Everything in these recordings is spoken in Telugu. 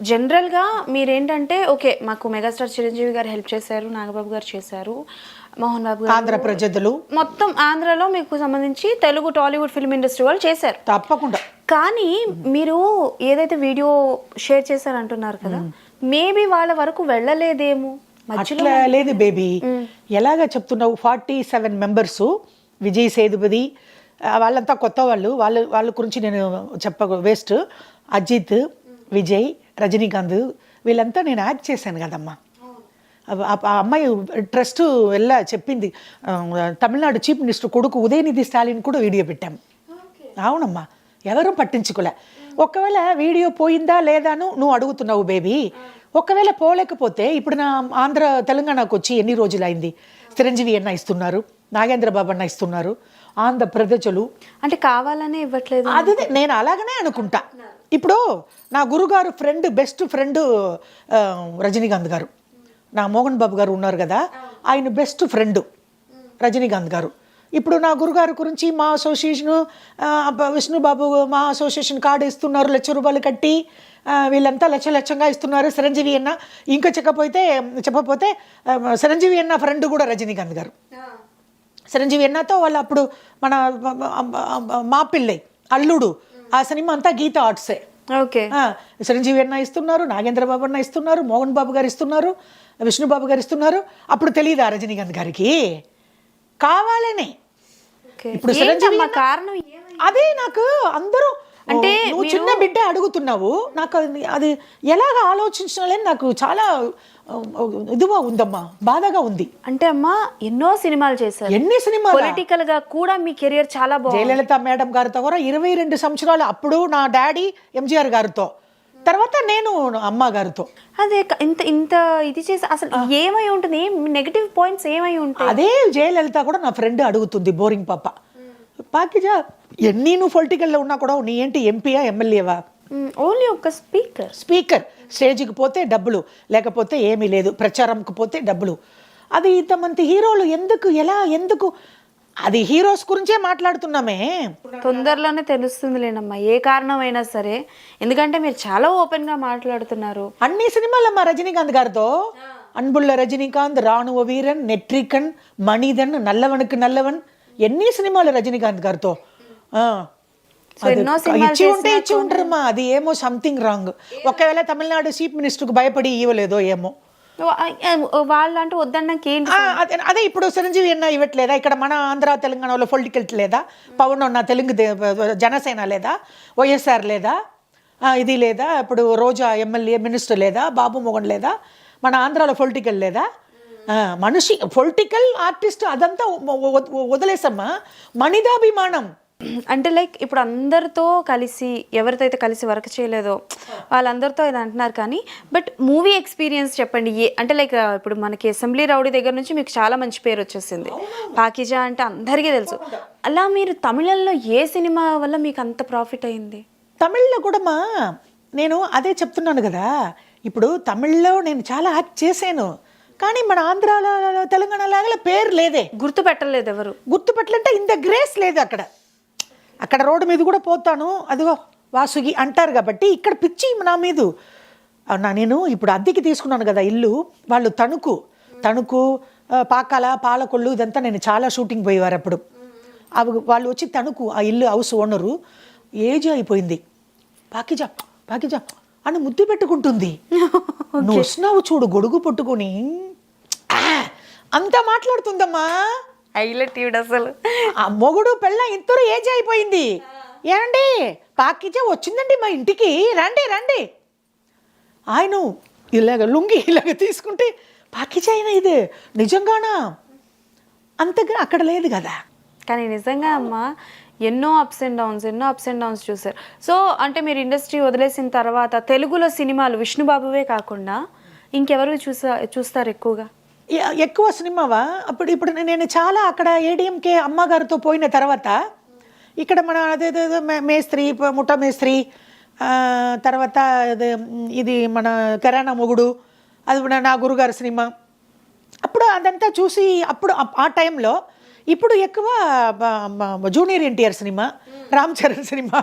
జనరల్గా మీరేంటంటే ఓకే మాకు మెగాస్టార్ చిరంజీవి గారు హెల్ప్ చేశారు, నాగబాబు గారు చేశారు, మోహన్ బాబు గారు, ఆంధ్ర ప్రజలు మొత్తం ఆంధ్రలో మీకు సంబంధించి తెలుగు టాలీవుడ్ ఫిల్మ్ ఇండస్ట్రీ వాళ్ళు చేశారు తప్పకుండా. కానీ మీరు ఏదైతే వీడియో షేర్ చేశారంటున్నారు కదా, మేబీ వాళ్ళ వరకు వెళ్ళలేదేమో. అట్లా లేదు బేబీ, ఎలాగా చెప్తున్నావు? 47 మెంబర్స్, విజయ్ సేతుపతి వాళ్ళంతా కొత్త వాళ్ళు, వాళ్ళ గురించి నేను వేస్ట్. అజిత్, విజయ్, రజనీకాంత్ వీళ్ళంతా నేను యాక్ట్ చేశాను కదమ్మా. ఆ అమ్మాయి ట్రస్ట్ వెళ్ళా చెప్పింది. తమిళనాడు చీఫ్ మినిస్టర్ కొడుకు ఉదయనిధి స్టాలిన్ కూడా వీడియో పెట్టాము. అవునమ్మా, ఎవరూ పట్టించుకోలే. ఒకవేళ వీడియో పోయిందా లేదాను నువ్వు అడుగుతున్నావు బేబీ. ఒకవేళ పోలేకపోతే ఇప్పుడు నా ఆంధ్ర తెలంగాణకు వచ్చి ఎన్ని రోజులు అయింది? చిరంజీవి అన్న ఇస్తున్నారు, నాగేంద్ర బాబు అన్న ఇస్తున్నారు, ఆంధ్ర ప్రజలు అంటే కావాలనే ఇవ్వట్లేదు. అదే నేను అలాగనే అనుకుంటా. ఇప్పుడు నా గురుగారు ఫ్రెండ్, బెస్ట్ ఫ్రెండ్ రజనీకాంత్ గారు, నా మోహన్ బాబు గారు ఉన్నారు కదా, ఆయన బెస్ట్ ఫ్రెండ్ రజనీకాంత్ గారు. ఇప్పుడు నా గురుగారు గురించి మా అసోసియేషను, విష్ణుబాబు మా అసోసియేషన్ కార్డు ఇస్తున్నారు, ₹1,00,000 కట్టి వీళ్ళంతా లక్షంగా ఇస్తున్నారు. చిరంజీవి అన్న ఇంకా చెప్పపోతే చిరంజీవి అన్న ఫ్రెండ్ కూడా రజనీకాంత్ గారు. చిరంజీవి అన్నతో వాళ్ళు అప్పుడు మన మా పిల్లై అల్లుడు ఆ సినిమా అంతా గీత ఆర్ట్సే. ఓకే, చిరంజీవి అన్న ఇస్తున్నారు, నాగేంద్ర బాబు అన్న ఇస్తున్నారు, మోహన్ బాబు గారు ఇస్తున్నారు, విష్ణుబాబు గారు ఇస్తున్నారు. అప్పుడు తెలియదా రజనీకాంత్ గారికి? కావాలనే. ఇప్పుడు చిరంజీవి కారణం అదే. నాకు అందరూ అంటే నువ్వు చిన్న బిడ్డ అడుగుతున్నావు, నాకు అది ఎలాగ ఆలోచించాలని నాకు చాలా ఇదిగా ఉందమ్మా, బాధగా ఉంది. అంటే అమ్మా ఎన్నో సినిమాలు చేశారు, ఎన్ని సినిమాలు, పొలిటికల్ గా కూడా మీ కెరియర్ చాలా బాగుంది. జయలలిత మేడం గారితో కూడా 22 సంవత్సరాలు, అప్పుడు నా డాడీ ఎంజీఆర్ గారితో, తర్వాత నేను అమ్మ గారితో. అదే ఇంత ఇది చేసి అసలు ఏమై ఉంటుంది, నెగటివ్ పాయింట్స్ ఏమై ఉంటాయి? అదే జయలలిత కూడా నా ఫ్రెండ్ అడుగుతుంది, బోరింగ్ పాప, పాకిజా ఎన్ని నువ్వు పొలిటికల్లో ఉన్నా కూడా నీ ఏంటి ఎంపీయా ఎమ్మెల్యేవా? ఓన్లీ ఒక స్పీకర్. స్టేజ్కి పోతే డబ్బులు, లేకపోతే ఏమీ లేదు, ప్రచారంకి పోతే డబ్బులు. అది ఇంతమంది హీరోలు ఎందుకు అది హీరోస్ గురించే మాట్లాడుతున్నామే. తొందరలోనే తెలుస్తుంది లేనమ్మా ఏ కారణమైనా సరే, ఎందుకంటే మీరు చాలా ఓపెన్ గా మాట్లాడుతున్నారు. అన్ని సినిమాలమ్మా రజనీకాంత్ గారితో, అన్బుల్ల రజనీకాంత్, రాணுవ వీరన్, నెట్రికన్, మణిదన్, నల్లవనుకు నల్లవన్, ఎన్ని సినిమాలు రజనీకాంత్ గారితో. ఇచ్చి ఉంటారమ్మా, అది ఏమో సంథింగ్ రాంగ్. ఒకవేళ తమిళనాడు చీఫ్ మినిస్టర్కి భయపడి ఇవ్వలేదో ఏమో వాళ్ళంటూ వద్దన్నాక ఏంటి? అదే ఇప్పుడు చిరంజీవి అన్న ఇవ్వట్లేదా? ఇక్కడ మన ఆంధ్ర తెలంగాణలో పొలిటికల్ లేదా? పవన్ ఉన్న తెలుగు జనసేన లేదా? వైఎస్ఆర్ లేదా? ఇది లేదా? ఇప్పుడు రోజా ఎమ్మెల్యే మినిస్టర్ లేదా? బాబు మోహన్ లేదా? మన ఆంధ్రాలో పొలిటికల్ లేదా? మనిషి పొలిటికల్ ఆర్టిస్ట్ అదంతా వదిలేసమ్మా. మనిదాభిమానం అంటే లైక్ ఇప్పుడు అందరితో కలిసి, ఎవరితో అయితే కలిసి వర్క్ చేయలేదో వాళ్ళందరితో ఇది అంటున్నారు, కానీ బట్ మూవీ ఎక్స్పీరియన్స్ చెప్పండి. అంటే లైక్ ఇప్పుడు మనకి అసెంబ్లీ రౌడీ దగ్గర నుంచి మీకు చాలా మంచి పేరు వచ్చేసింది, పాకిజా అంటే అందరికీ తెలుసు. అలా మీరు తమిళంలో ఏ సినిమా వల్ల మీకు అంత ప్రాఫిట్ అయింది? తమిళ్లో కూడా నేను అదే చెప్తున్నాను కదా, ఇప్పుడు తమిళ్లో నేను చాలా యాక్ట్ చేశాను, కానీ మన ఆంధ్రాలో తెలంగాణ లాగా పేరు లేదే, గుర్తుపెట్టలేదు ఎవరు. గుర్తుపెట్టలంటే ఇంత గ్రేస్ లేదు. అక్కడ రోడ్డు మీద కూడా పోతాను, అదిగో వాసుకి అంటారు కాబట్టి ఇక్కడ పిచ్చి నా మీద. నేను ఇప్పుడు అద్దెకి తీసుకున్నాను కదా ఇల్లు, వాళ్ళు తణుకు పాకాల, పాలకొల్లు ఇదంతా నేను చాలా షూటింగ్ పోయేవారు అప్పుడు. వాళ్ళు వచ్చి తణుకు ఆ ఇల్లు హౌస్ ఓనరు, ఏజ్ అయిపోయింది, పాకిజా అని ముద్దు పెట్టుకుంటుంది. నువ్వు వస్తున్నావు చూడు గొడుగు పట్టుకొని, అంతా మాట్లాడుతుందమ్మా. హైలైట్ అసలు ఆ మొగుడు పెళ్ళ ఇద్దరు ఏజ్ అయిపోయింది. ఏమండి పాకిజా వచ్చిందండి మా ఇంటికి, రండి. ఆయన లుంగి ఇలాగ తీసుకుంటే పాకిజా అయినా ఇది నిజంగానా? అంతగా అక్కడ లేదు కదా. కానీ నిజంగా అమ్మ ఎన్నో అప్స్ అండ్ డౌన్స్ చూసారు. సో అంటే మీరు ఇండస్ట్రీ వదిలేసిన తర్వాత తెలుగులో సినిమాలు విష్ణుబాబువే కాకుండా ఇంకెవరు చూస్తారు ఎక్కువగా? ఎక్కువ సినిమావా? ఇప్పుడు నేను చాలా అక్కడ ఏడిఎంకే అమ్మగారితో పోయిన తర్వాత ఇక్కడ మన అదేదో మేస్త్రి, ముఠ మేస్త్రి, తర్వాత ఇది మన కిరాణా మొగుడు, అది నా గురుగారి సినిమా. అప్పుడు అదంతా చూసి అప్పుడు ఆ టైంలో ఇప్పుడు ఎక్కువ junior NTR cinema, Ram Charan cinema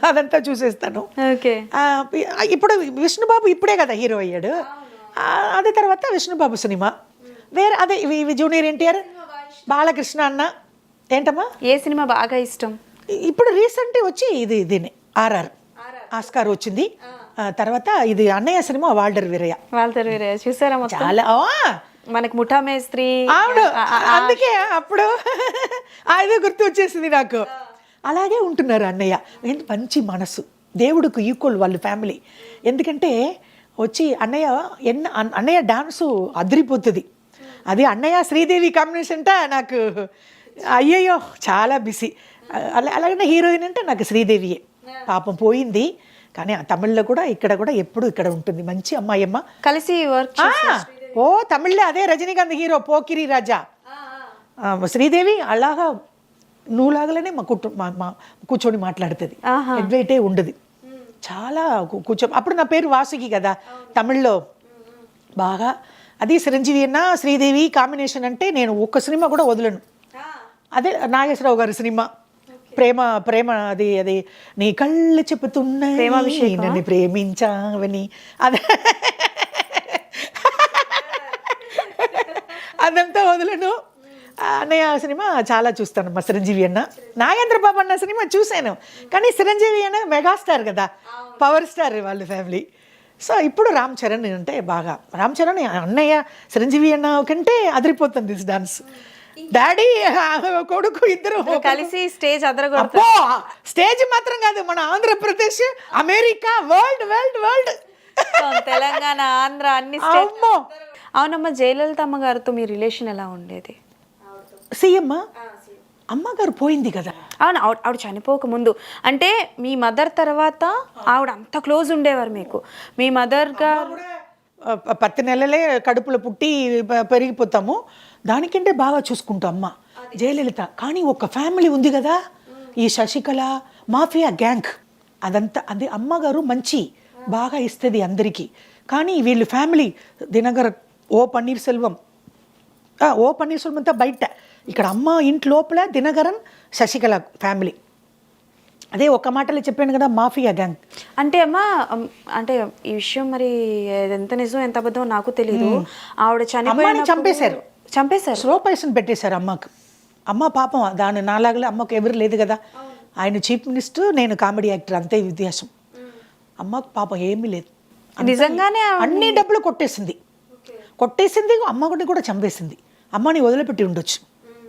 అదంతా చూసేస్తాను. ఓకే. ఇప్పుడు విష్ణుబాబు ఇప్పుడే కదా హీరో అయ్యాడు. అదే తర్వాత విష్ణుబాబు సినిమా వేరే, అదే ఇవి జూనియర్ ఎన్టీఆర్, బాలకృష్ణ అన్న. ఏంటమ్మా ఏ సినిమా బాగా ఇష్టం? ఇప్పుడు రీసెంట్ వచ్చి దీన్ని ఆర్ఆర్ ఆస్కార్ వచ్చింది. తర్వాత ఇది అన్నయ్య సినిమా వాల్టర్ వీరయ్య. చూసారా? చాలా మనకి ముఠా మేస్త్రి. అవును, అందుకే అప్పుడు అదే గుర్తు వచ్చేసింది నాకు. అలాగే ఉంటున్నారు అన్నయ్య. మంచి మనసు, దేవుడికి ఈక్వల్ వాళ్ళ ఫ్యామిలీ. ఎందుకంటే వచ్చి అన్నయ్య డాన్సు అదిరిపోతుంది. అది అన్నయ్య శ్రీదేవి కాంబినేషన్ అంటే నాకు అయ్యయ్యో చాలా బిజీ. అలాగనే హీరోయిన్ అంటే నాకు శ్రీదేవియే. పాపం పోయింది, కానీ తమిళ్లో కూడా ఇక్కడ కూడా ఎప్పుడు ఇక్కడ ఉంటుంది. మంచి అమ్మాయమ్మ, కలిసి వర్క్. ఓ తమిళ్లో అదే రజనీకాంత్ హీరో పోకిరి రాజా. శ్రీదేవి అలాగా నువ్వులాగలనే మా కూర్చొని మాట్లాడుతుంది, అడ్వైటే ఉండదు. చాలా అప్పుడు నా పేరు వాసుకి కదా తమిళ్లో బాగా. అది చిరంజీవి అన్న శ్రీదేవి కాంబినేషన్ అంటే నేను ఒక్క సినిమా కూడా వదలను. అదే నాగేశ్వరరావు గారి సినిమా ప్రేమ అది నీ కళ్ళు చెప్పుతున్నాయి నన్ను ప్రేమించావని, అదే అదంతా వదలను. అన్నయ్య సినిమా చాలా చూస్తాను. మా చిరంజీవి అన్న, నాగేంద్ర బాబు అన్న సినిమా చూశాను, కానీ చిరంజీవి అన్న మెగాస్టార్ కదా, పవర్ స్టార్ వాళ్ళ ఫ్యామిలీ. సో ఇప్పుడు రామ్ చరణ్ అంటే బాగా, రామ్ చరణ్ అన్నయ్య చిరంజీవి అన్న కంటే అదిరిపోతుంది డాన్స్. డాడీ కొడుకు ఇద్దరు కలిసి స్టేజ్ స్టేజ్ మాత్రం కాదు, మన ఆంధ్రప్రదేశ్, అమెరికా, వరల్డ్ తెలంగాణ, ఆంధ్ర అన్ని. అవునమ్మా, జయలలితమ్మ గారితో మీ రిలేషన్ ఎలా ఉండేది? సీఎం అమ్మగారు పోయింది కదా. అవును, ఆవిడ చనిపోక ముందు, అంటే మీ మదర్ తర్వాత ఆవిడ అంత క్లోజ్ ఉండేవారు మీకు. మీ మదర్ గారు 10 నెలలే కడుపులో పుట్టి పెరిగిపోతాము, దానికంటే బాగా చూసుకుంటాం అమ్మ జయలలిత. కానీ ఒక ఫ్యామిలీ ఉంది కదా, ఈ శశికళ మాఫియా గ్యాంగ్, అదంతా అది అమ్మగారు మంచి బాగా ఇస్తుంది అందరికీ. కానీ వీళ్ళు ఫ్యామిలీ దినకర్ ఓ పన్నీర్సెల్వం అంతా బయట, ఇక్కడ అమ్మ ఇంటి లోపల దినకరన్ శశికళ ఫ్యామిలీ. అదే ఒక మాటలో చెప్పాను కదా, మాఫియా గ్యాంగ్. అంటే అమ్మా, అంటే ఈ విషయం మరి ఎంత నిజం ఎంత అబద్ధం నాకు తెలీదు. ఆవిడ చంపేశారు, స్లో పాయిజన్ పెట్టేశారు అమ్మకు. అమ్మ పాపం దాని నాలాగలే, అమ్మకు ఎవరు లేదు కదా, ఆయన చీఫ్ మినిస్టర్, నేను కామెడీ యాక్టర్, అంతే వ్యత్యాసం. అమ్మకు పాపం ఏమీ లేదు, నిజంగానే అన్ని డబ్బులు కొట్టేసింది. అమ్మని కూడా చంపేసింది. అమ్మని వదిలిపెట్టి ఉండొచ్చు.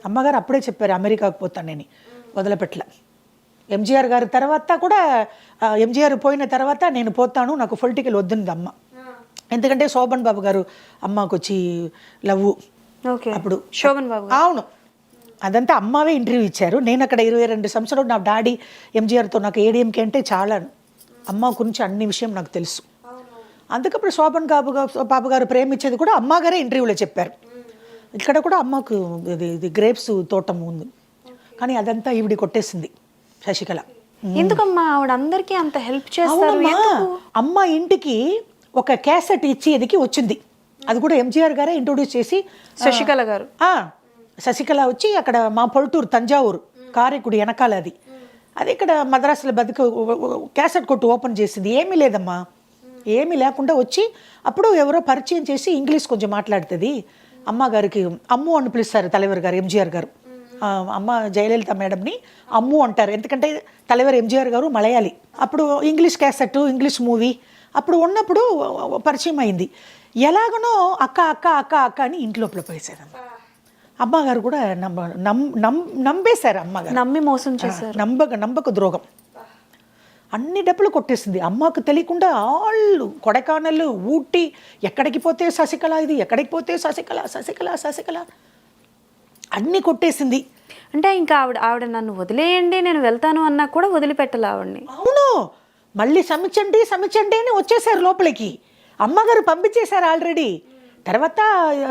అమ్మగారు అప్పుడే చెప్పారు అమెరికాకు పోతానని, వదిలిపెట్టలే. ఎంజీఆర్ గారి తర్వాత కూడా, ఎంజీఆర్ పోయిన తర్వాత నేను పోతాను, నాకు పొలిటికల్ వద్దుంది అమ్మ. ఎందుకంటే శోభన్ బాబు గారు అమ్మకు వచ్చి లవ్ అప్పుడు, శోభన్ బాబు. అవును, అదంతా అమ్మవే ఇంటర్వ్యూ ఇచ్చారు. నేను అక్కడ 22 సంవత్సరాలు నా డాడీ ఎంజీఆర్తో నాకు ఏడీఎంకే అంటే చాలా, అమ్మ గురించి అన్ని విషయం నాకు తెలుసు. అందుకప్పుడు శోభన్ బాబు గారు ప్రేమించేది కూడా అమ్మగారే ఇంటర్వ్యూలో చెప్పారు. ఇక్కడ కూడా అమ్మకు ఇది గ్రేప్స్ తోటం ఉంది, కానీ అదంతా ఈవిడి కొట్టేసింది శశికళ. ఎందుకమ్మా ఆవిడ అందరికీ అంత హెల్ప్ చేస్తారు? అమ్మ ఇంటికి ఒక క్యాసెట్ ఇచ్చేదికి వచ్చింది, అది కూడా ఎంజీఆర్ గారే ఇంట్రొడ్యూస్ చేసి. శశికళ వచ్చి అక్కడ మా పొల్టూరు తంజావూరు కారెకుడి వెనకాల అది ఇక్కడ మద్రాసులో క్యాసెట్ కొట్టు ఓపెన్ చేసింది. ఏమీ లేదమ్మా, ఏమీ లేకుండా వచ్చి అప్పుడు ఎవరో పరిచయం చేసి ఇంగ్లీష్ కొంచెం మాట్లాడుతుంది. అమ్మగారికి అమ్ము అని పిలుస్తారు తలైవర్ గారు, ఎంజీఆర్ గారు. అమ్మ జయలలిత మేడంని అమ్ము అంటారు, ఎందుకంటే తలైవర్ ఎంజీఆర్ గారు మలయాళి. అప్పుడు ఇంగ్లీష్ క్యాసెట్, ఇంగ్లీష్ మూవీ అప్పుడు ఉన్నప్పుడు పరిచయం అయింది. ఎలాగనో అక్క అక్క అక్క అక్క అని ఇంట్లోపల పోయేసారమ్మ. అమ్మగారు కూడా నమ్మేశారు, అమ్మగారు నమ్మి మోసం చేశారు. నమ్మక ద్రోహం, అన్ని డబ్బులు కొట్టేసింది. అమ్మకు తెలియకుండా ఆళ్ళు కొడైకానల్, ఊటీ, ఎక్కడికి పోతే శశికళ, ఇది ఎక్కడికి పోతే శశికళ అన్నీ కొట్టేసింది. అంటే ఇంకా ఆవిడ నన్ను వదిలేయండి నేను వెళ్తాను అన్నా కూడా వదిలిపెట్టాలి ఆవిడని. అవును, మళ్ళీ సమిచండి అని వచ్చేసారు లోపలికి. అమ్మగారు పంపించేశారు ఆల్రెడీ. తర్వాత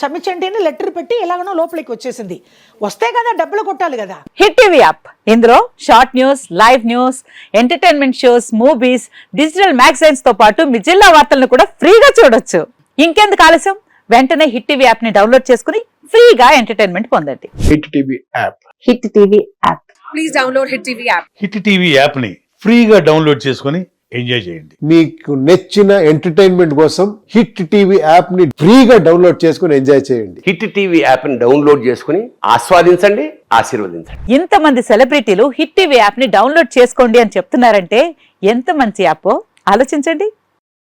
సమిచండి అని లెటర్ పెట్టి ఎలాగనో లోపలికి వచ్చేసింది. వస్తే కదా డబ్బులు కొట్టాలి కదా. హిట్ టీవీ యాప్, ఇందులో short news, live news, entertainment shows, movies, digital magazines తో పాటు మీ జిల్లా వార్తలను కూడా ఫ్రీగా చూడొచ్చు. ఇంకెందుకు ఆలస్యం, వెంటనే హిట్ టీవీ యాప్ ని డౌన్లోడ్ చేసుకుని ఫ్రీగా ఎంటర్టైన్మెంట్ పొందండి. Hit TV app. Hit TV app. Hit TV యాప్ని ఫ్రీగా డౌన్లోడ్ చేసుకొని ఎంజాయ్ చేయండి. మీకు నచ్చిన ఎంటర్టైన్మెంట్ కోసం హిట్ టీవీ యాప్ ని ఫ్రీగా డౌన్లోడ్ చేసుకుని ఎంజాయ్ చేయండి. హిట్ టీవీ యాప్ని డౌన్లోడ్ చేసుకుని ఆస్వాదించండి, ఆశీర్వదించండి. ఇంతమంది సెలబ్రిటీలు హిట్ టీవీ యాప్ ని డౌన్లోడ్ చేసుకోండి అని చెప్తున్నారంటే ఎంత మంచి యాప్ ఆలోచించండి.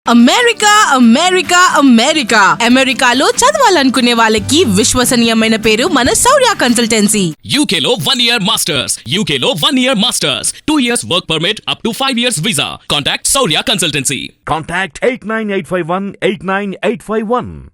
అమెరికా అమెరికా అమెరికా అమెరికాలో చదవాలనుకునే వాళ్ళకి విశ్వసనీయమైన పేరు మన శౌర్య కన్సల్టెన్సీ. UK లో 1 year masters. UK లో 1 year masters. 2 years work permit up to 5 years visa. Contact Saurya Consultancy. Contact 89851 89851.